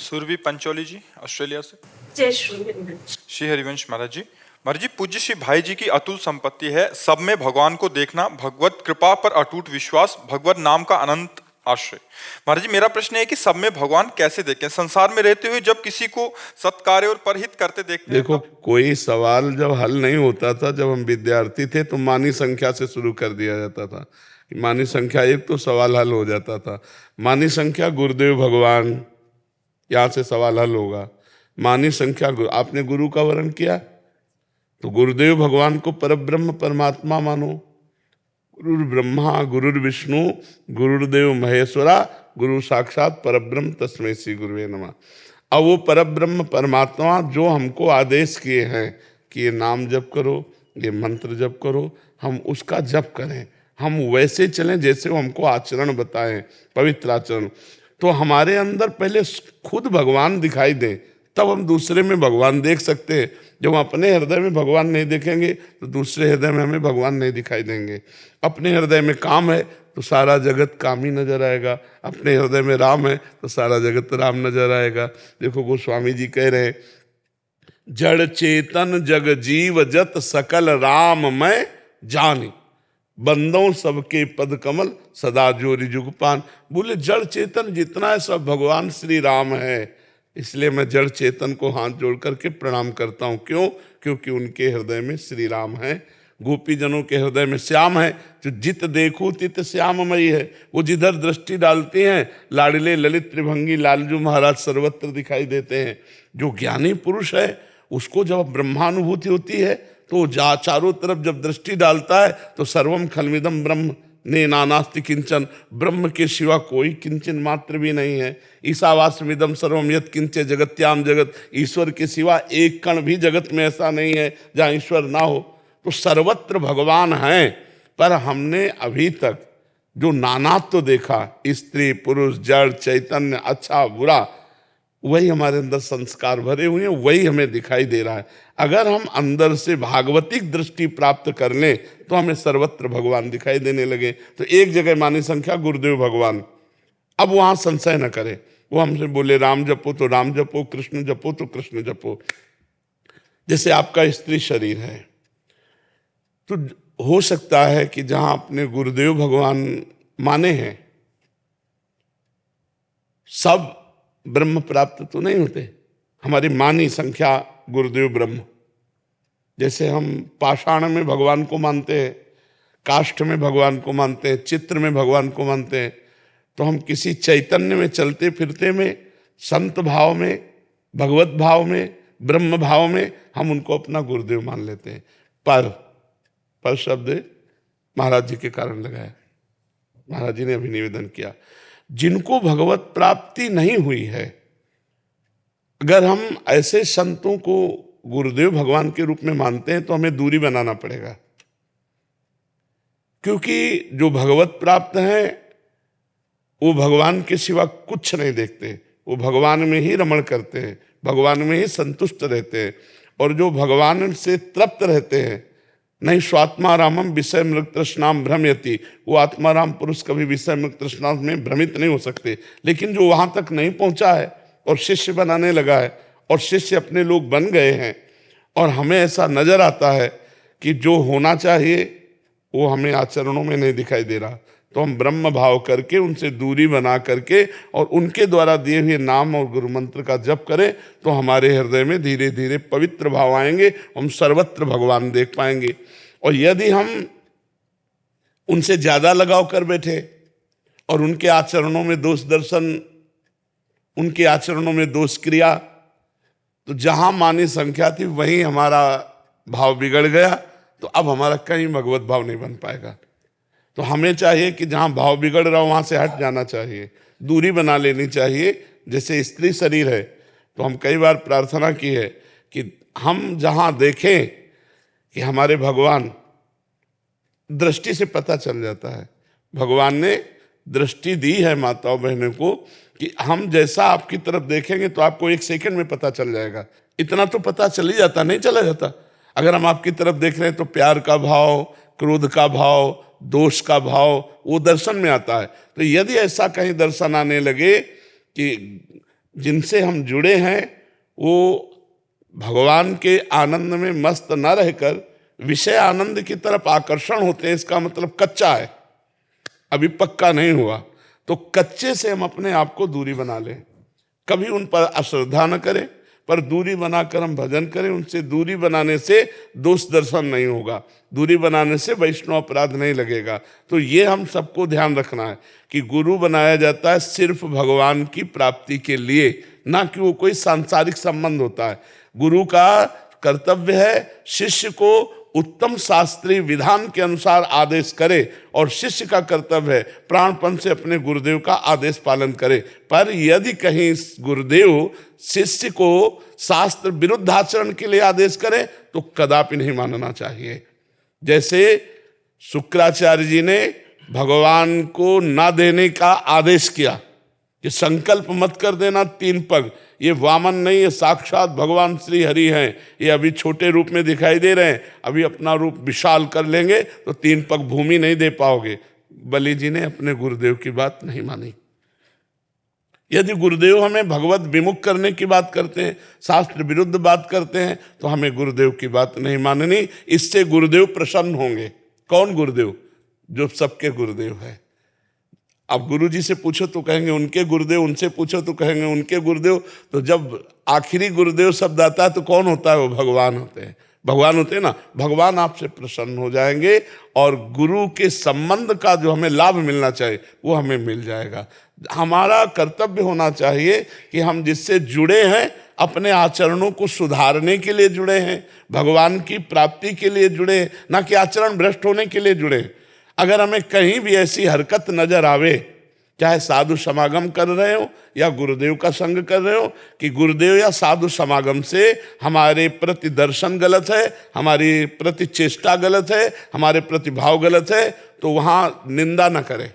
सुरभि पंचोली जी Australia से। जय श्री हरिवंश। श्री हरिवंश महाराज जी। महाराज जी, पूज्य श्री भाई जी की अतुल संपत्ति है सब में भगवान को देखना, भगवत कृपा पर अटूट विश्वास, भगवत नाम का अनंत आश्रय। महाराज जी, मेरा प्रश्न है कि सब में भगवान कैसे देखें? संसार में रहते हुए जब किसी को सत्कार्य और परहित करते देखते हैं। देखो, कोई सवाल जब हल नहीं होता था, जब हम विद्यार्थी थे तो मानी संख्या से शुरू कर दिया जाता था। मानी संख्या एक तो सवाल हल हो जाता था। मानी संख्या गुरुदेव भगवान, यहाँ से सवाल हल होगा। मानी संख्या आपने गुरु का वर्ण किया तो गुरुदेव भगवान को परब्रह्म परमात्मा मानो। गुरुर् ब्रह्मा गुरुर्विष्णु गुरुर्देव महेश्वरा गुरु साक्षात परब्रह्म तस्मै श्री गुरुवे नमः। अब वो परब्रह्म परमात्मा जो हमको आदेश किए हैं कि ये नाम जप करो, ये मंत्र जप करो, हम उसका जप करें, हम वैसे चलें जैसे वो हमको आचरण बताएं, पवित्र आचरण। तो हमारे अंदर पहले खुद भगवान दिखाई दे, तब हम दूसरे में भगवान देख सकते हैं। जब हम अपने हृदय में भगवान नहीं देखेंगे तो दूसरे हृदय में हमें भगवान नहीं दिखाई देंगे। अपने हृदय में काम है तो सारा जगत काम ही नजर आएगा, अपने हृदय में राम है तो सारा जगत राम नजर आएगा। देखो गोस्वामी जी कह रहे हैं, जड़ चेतन जग जीव जत सकल राम मैं जानी, बंदों सबके पद कमल सदा जोरी जुगपान। बोले जड़ चेतन जितना है सब भगवान श्री राम है, इसलिए मैं जड़ चेतन को हाथ जोड़ करके प्रणाम करता हूँ। क्यों? क्योंकि उनके हृदय में श्री राम है। गोपी जनों के हृदय में श्याम है, जो जित देखो तित श्याममयी है। वो जिधर दृष्टि डालती हैं लाडले ललित त्रिभंगी लालजू महाराज सर्वत्र दिखाई देते हैं। जो ज्ञानी पुरुष है उसको जब ब्रह्मानुभूति होती है तो चारों तरफ जब दृष्टि डालता है तो सर्वम खलमिदम ब्रह्म ने नानास्ति किंचन, ब्रह्म के सिवा कोई किंचन मात्र भी नहीं है। ईशावास्यमिदम सर्वम यत् किंचे जगत्याम जगत, ईश्वर के सिवा एक कण भी जगत में ऐसा नहीं है जहाँ ईश्वर ना हो। तो सर्वत्र भगवान हैं, पर हमने अभी तक जो नानात्व देखा, स्त्री पुरुष जड़ चैतन्य अच्छा बुरा, वही हमारे अंदर संस्कार भरे हुए हैं, वही हमें दिखाई दे रहा है। अगर हम अंदर से भागवतिक दृष्टि प्राप्त कर लें तो हमें सर्वत्र भगवान दिखाई देने लगे। तो एक जगह मानी संख्या गुरुदेव भगवान, अब वहां संशय न करें। वो हमसे बोले राम जपो तो राम जपो, कृष्ण जपो तो कृष्ण जपो। जैसे आपका स्त्री शरीर है तो हो सकता है कि जहां अपने गुरुदेव भगवान माने हैं सब ब्रह्म प्राप्त तो नहीं होते। हमारी मानी संख्या गुरुदेव ब्रह्म, जैसे हम पाषाण में भगवान को मानते हैं, काष्ठ में भगवान को मानते हैं, चित्र में भगवान को मानते हैं, तो हम किसी चैतन्य में चलते फिरते में, संत भाव में, भगवत भाव में, ब्रह्म भाव में हम उनको अपना गुरुदेव मान लेते हैं। पर शब्द महाराज जी के कारण लगाया। महाराज जी ने अभी निवेदन किया, जिनको भगवत प्राप्ति नहीं हुई है, अगर हम ऐसे संतों को गुरुदेव भगवान के रूप में मानते हैं तो हमें दूरी बनाना पड़ेगा। क्योंकि जो भगवत प्राप्त हैं वो भगवान के सिवा कुछ नहीं देखते, वो भगवान में ही रमण करते हैं, भगवान में ही संतुष्ट रहते हैं। और जो भगवान से तृप्त रहते हैं, नहीं स्वात्मारामम विषय मृग तृष्णाम भ्रमयति, वो आत्माराम पुरुष कभी विषय मृग तृष्णा में भ्रमित नहीं हो सकते। लेकिन जो वहां तक नहीं पहुंचा है और शिष्य बनाने लगा है और शिष्य अपने लोग बन गए हैं, और हमें ऐसा नजर आता है कि जो होना चाहिए वो हमें आचरणों में नहीं दिखाई दे रहा, तो हम ब्रह्म भाव करके उनसे दूरी बना करके और उनके द्वारा दिए हुए नाम और गुरु मंत्र का जप करें तो हमारे हृदय में धीरे धीरे पवित्र भाव आएंगे, हम सर्वत्र भगवान देख पाएंगे। और यदि हम उनसे ज्यादा लगाव कर बैठे और उनके आचरणों में दोष दर्शन, उनके आचरणों में दोष क्रिया, तो जहां मानी संख्या थी वहीं हमारा भाव बिगड़ गया, तो अब हमारा कहीं भगवत भाव नहीं बन पाएगा। तो हमें चाहिए कि जहां भाव बिगड़ रहा हो वहां से हट जाना चाहिए, दूरी बना लेनी चाहिए। जैसे स्त्री शरीर है तो हम कई बार प्रार्थना की है कि हम जहां देखें कि हमारे भगवान, दृष्टि से पता चल जाता है, भगवान ने दृष्टि दी है माताओं बहनों को कि हम जैसा आपकी तरफ देखेंगे तो आपको एक सेकंड में पता चल जाएगा। इतना तो पता चल ही जाता, नहीं चला जाता। अगर हम आपकी तरफ देख रहे हैं तो प्यार का भाव, क्रोध का भाव, दोष का भाव वो दर्शन में आता है। तो यदि ऐसा कहीं दर्शन आने लगे कि जिनसे हम जुड़े हैं वो भगवान के आनंद में मस्त न रहकर विषय आनंद की तरफ आकर्षण होते हैं, इसका मतलब कच्चा है, अभी पक्का नहीं हुआ। तो कच्चे से हम अपने आप को दूरी बना लें, कभी उन पर अश्रद्धा न करें, पर दूरी बनाकर हम भजन करें। उनसे दूरी बनाने से दोष दर्शन नहीं होगा, दूरी बनाने से वैष्णव अपराध नहीं लगेगा। तो ये हम सबको ध्यान रखना है कि गुरु बनाया जाता है सिर्फ भगवान की प्राप्ति के लिए, ना कि वो कोई सांसारिक संबंध होता है। गुरु का कर्तव्य है शिष्य को उत्तम शास्त्रीय विधान के अनुसार आदेश करे, और शिष्य का कर्तव्य है प्राणपण से अपने गुरुदेव का आदेश पालन करे। पर यदि कहीं गुरुदेव शिष्य को शास्त्र विरुद्ध आचरण के लिए आदेश करे तो कदापि नहीं मानना चाहिए। जैसे शुक्राचार्य जी ने भगवान को ना देने का आदेश किया कि संकल्प मत कर देना 3 पग, ये वामन नहीं, ये साक्षात भगवान श्री हरि हैं, ये अभी छोटे रूप में दिखाई दे रहे हैं, अभी अपना रूप विशाल कर लेंगे तो 3 पग भूमि नहीं दे पाओगे। बलि जी ने अपने गुरुदेव की बात नहीं मानी। यदि गुरुदेव हमें भगवत विमुख करने की बात करते हैं, शास्त्र विरुद्ध बात करते हैं, तो हमें गुरुदेव की बात नहीं माननी। इससे गुरुदेव प्रसन्न होंगे। कौन गुरुदेव? जो सबके गुरुदेव है। अब गुरु जी से पूछो तो कहेंगे उनके गुरुदेव, उनसे पूछो तो कहेंगे उनके गुरुदेव। तो जब आखिरी गुरुदेव शब्द आता है तो कौन होता है? वो भगवान होते हैं। भगवान होते हैं ना, भगवान आपसे प्रसन्न हो जाएंगे और गुरु के संबंध का जो हमें लाभ मिलना चाहिए वो हमें मिल जाएगा। हमारा कर्तव्य होना चाहिए कि हम जिससे जुड़े हैं अपने आचरणों को सुधारने के लिए जुड़े हैं, भगवान की प्राप्ति के लिए जुड़े हैं, ना कि आचरण भ्रष्ट होने के लिए जुड़े हैं। अगर हमें कहीं भी ऐसी हरकत नजर आवे, चाहे साधु समागम कर रहे हो या गुरुदेव का संग कर रहे हो, कि गुरुदेव या साधु समागम से हमारे प्रति दर्शन गलत है, हमारी प्रति चेष्टा गलत है, हमारे प्रति भाव गलत है, तो वहाँ निंदा न करे,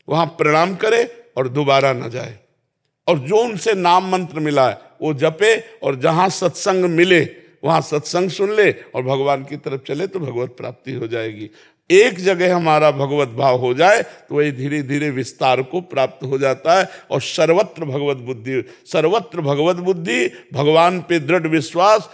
वहाँ प्रणाम करे और दोबारा न जाए। और जो उनसे नाम मंत्र मिला है वो जपे, और जहाँ सत्संग मिले वहाँ सत्संग सुन ले और भगवान की तरफ चले तो भगवत प्राप्ति हो जाएगी। एक जगह हमारा भगवत भाव हो जाए तो वही धीरे धीरे विस्तार को प्राप्त हो जाता है। और सर्वत्र भगवत बुद्धि, सर्वत्र भगवत बुद्धि, भगवान पे दृढ़ विश्वास,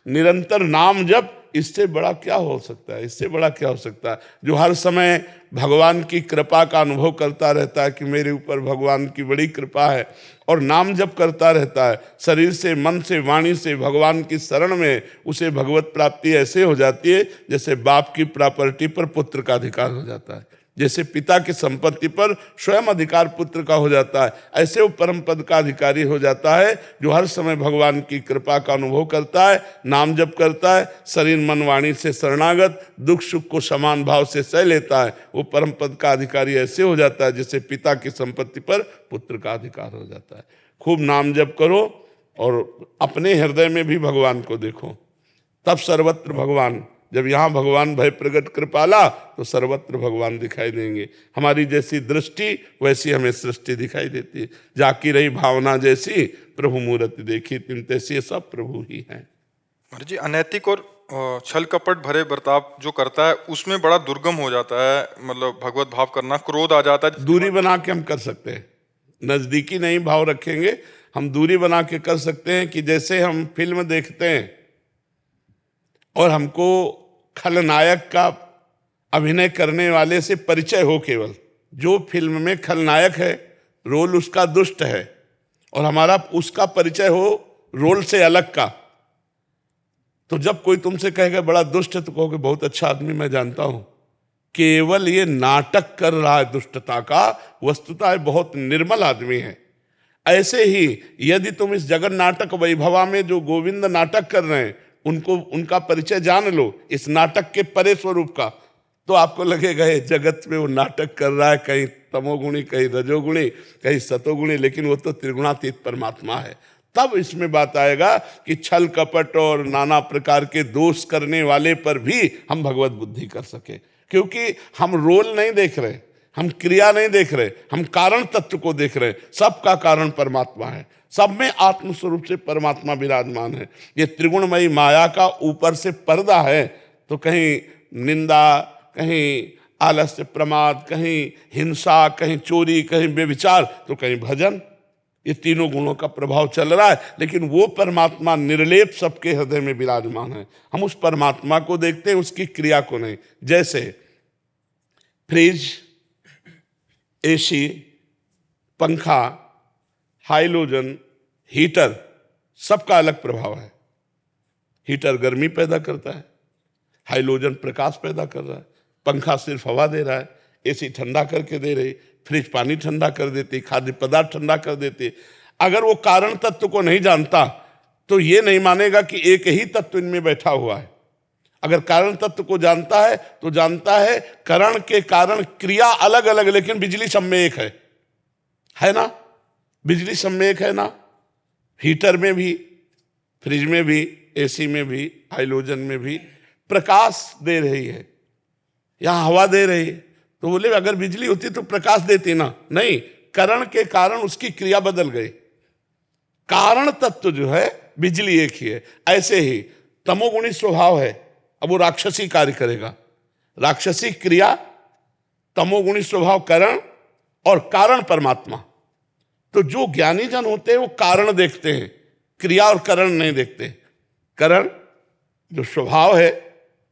निरंतर नाम जप, इससे बड़ा क्या हो सकता है? इससे बड़ा क्या हो सकता है? जो हर समय भगवान की कृपा का अनुभव करता रहता है कि मेरे ऊपर भगवान की बड़ी कृपा है, और नाम जप करता रहता है शरीर से, मन से, वाणी से भगवान की शरण में, उसे भगवत प्राप्ति ऐसे हो जाती है जैसे बाप की प्रॉपर्टी पर पुत्र का अधिकार हो जाता है, जैसे पिता की संपत्ति पर स्वयं अधिकार पुत्र का हो जाता है। ऐसे वो परम पद का अधिकारी हो जाता है जो हर समय भगवान की कृपा का अनुभव करता है, नाम जप करता है, शरीर मन वाणी से शरणागत, दुख सुख को समान भाव से सह लेता है। वो परम पद का अधिकारी ऐसे हो जाता है जैसे पिता की संपत्ति पर पुत्र का अधिकार हो जाता है। खूब नाम जप करो और अपने हृदय में भी भगवान को देखो, तब सर्वत्र भगवान। जब यहाँ भगवान भय प्रगट कृपाला तो सर्वत्र भगवान दिखाई देंगे। हमारी जैसी दृष्टि वैसी हमें सृष्टि दिखाई देती है। जाकी रही भावना जैसी प्रभु मूर्ति देखी, तिन तैसी सब प्रभु ही हैं। महाराज जी, अनैतिक और छल कपट भरे बर्ताव जो करता है उसमें बड़ा दुर्गम हो जाता है, मतलब भगवत भाव करना, क्रोध आ जाता है। दूरी बना के हम कर सकते हैं, नजदीकी नहीं भाव रखेंगे, हम दूरी बना के कर सकते हैं। कि जैसे हम फिल्म देखते हैं और हमको खलनायक का अभिनय करने वाले से परिचय हो, केवल जो फिल्म में खलनायक है रोल उसका दुष्ट है और हमारा उसका परिचय हो रोल से अलग का, तो जब कोई तुमसे कहेगा बड़ा दुष्ट है तो कहोगे बहुत अच्छा आदमी मैं जानता हूं, केवल ये नाटक कर रहा है दुष्टता का, वस्तुतः बहुत निर्मल आदमी है। ऐसे ही यदि तुम इस जगन नाटक वैभवा में जो गोविंद नाटक कर रहे हैं उनको, उनका परिचय जान लो इस नाटक के परे स्वरूप का, तो आपको लगेगा ये जगत में वो नाटक कर रहा है, कहीं तमोगुणी, कहीं रजोगुणी, कहीं सतोगुणी, लेकिन वो तो त्रिगुणातीत परमात्मा है। तब इसमें बात आएगा कि छल कपट और नाना प्रकार के दोष करने वाले पर भी हम भगवत बुद्धि कर सके, क्योंकि हम रोल नहीं देख रहे, हम क्रिया नहीं देख रहे, हम कारण तत्व को देख रहे। सबका कारण परमात्मा है, सब में आत्मस्वरूप से परमात्मा विराजमान है। ये त्रिगुणमयी माया का ऊपर से पर्दा है, तो कहीं निंदा, कहीं आलस्य प्रमाद, कहीं हिंसा, कहीं चोरी, कहीं बेविचार, तो कहीं भजन। ये तीनों गुणों का प्रभाव चल रहा है, लेकिन वो परमात्मा निर्लेप सबके हृदय में विराजमान है। हम उस परमात्मा को देखते हैं, उसकी क्रिया को नहीं। जैसे फ्रिज, एसी, पंखा, हाइलोजन, हीटर, सबका अलग प्रभाव है। हीटर गर्मी पैदा करता है, हाइलोजन प्रकाश पैदा कर रहा है, पंखा सिर्फ हवा दे रहा है, एसी ठंडा करके दे रही, फ्रिज पानी ठंडा कर देती, खाद्य पदार्थ ठंडा कर देती। अगर वो कारण तत्व को नहीं जानता तो ये नहीं मानेगा कि एक ही तत्व इनमें बैठा हुआ है। अगर कारण तत्व को जानता है तो जानता है करण के कारण क्रिया अलग अलग, लेकिन बिजली सब में एक है ना? बिजली सब में एक है ना? हीटर में भी, फ्रिज में भी, एसी में भी, हाइलोजन में भी प्रकाश दे रही है, यहां हवा दे रही है। तो बोले अगर बिजली होती तो प्रकाश देती ना? नहीं, करण के कारण उसकी क्रिया बदल गई। कारण तत्व जो है बिजली एक ही है। ऐसे ही तमोगुणी स्वभाव है, अब वो राक्षसी कार्य करेगा, राक्षसी क्रिया, तमोगुणी स्वभाव करण, और कारण परमात्मा। तो जो ज्ञानी जन होते हैं वो कारण देखते हैं, क्रिया और करण नहीं देखते। करण जो स्वभाव है,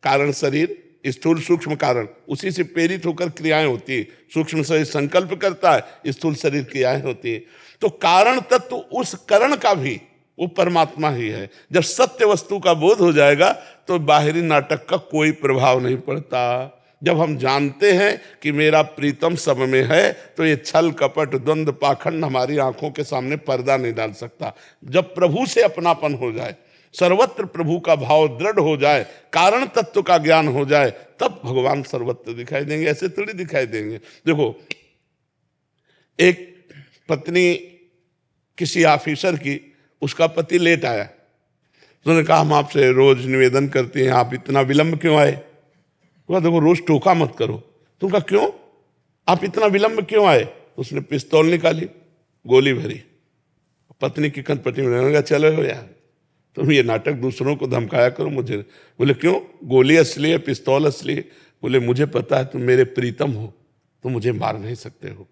कारण शरीर, स्थूल सूक्ष्म कारण, उसी से प्रेरित होकर क्रियाएं होती है। सूक्ष्म शरीर संकल्प करता है, स्थूल शरीर क्रियाएं होती है। तो कारण तत्व उस करण का भी वो परमात्मा ही है। जब सत्य वस्तु का बोध हो जाएगा तो बाहरी नाटक का कोई प्रभाव नहीं पड़ता। जब हम जानते हैं कि मेरा प्रीतम सब में है, तो ये छल कपट द्वंद्व पाखंड हमारी आंखों के सामने पर्दा नहीं डाल सकता। जब प्रभु से अपनापन हो जाए, सर्वत्र प्रभु का भाव दृढ़ हो जाए, कारण तत्व का ज्ञान हो जाए, तब भगवान सर्वत्र दिखाई देंगे, ऐसे थोड़ी दिखाई देंगे। देखो, एक पत्नी किसी ऑफिसर की, उसका पति लेट आया, उन्होंने कहा हम आपसे रोज निवेदन करते हैं, आप इतना विलंब क्यों आए? तो देखो रोज टोका मत करो। तुम कहा क्यों, आप इतना विलंब क्यों आए? उसने पिस्तौल निकाली, गोली भरी, पत्नी की कनपटी में कहा चलो यार, तुम ये नाटक दूसरों को धमकाया करो मुझे। बोले क्यों, गोली असली है, पिस्तौल असली है? बोले मुझे पता है तुम मेरे प्रीतम हो, तुम मुझे मार नहीं सकते हो।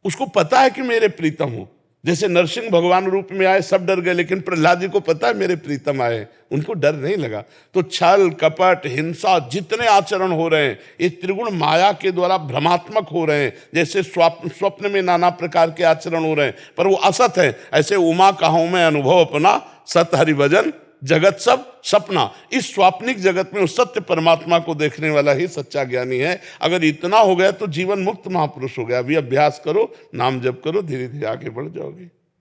उसको पता है कि मेरे प्रीतम हो। जैसे नरसिंह भगवान रूप में आए, सब डर गए, लेकिन प्रहलाद जी को पता है मेरे प्रीतम आए, उनको डर नहीं लगा। तो छल कपट हिंसा जितने आचरण हो रहे हैं, ये त्रिगुण माया के द्वारा भ्रमात्मक हो रहे हैं। जैसे स्वप्न में नाना प्रकार के आचरण हो रहे हैं, पर वो असत है। ऐसे उमा कहूं मैं अनुभव अपना, सत हरि भजन जगत सब सपना। इस स्वाप्निक जगत में उस सत्य परमात्मा को देखने वाला ही सच्चा ज्ञानी है। अगर इतना हो गया तो जीवन मुक्त महापुरुष हो गया। अभी अभ्यास करो, नाम जप करो, धीरे धीरे आगे बढ़ जाओगे।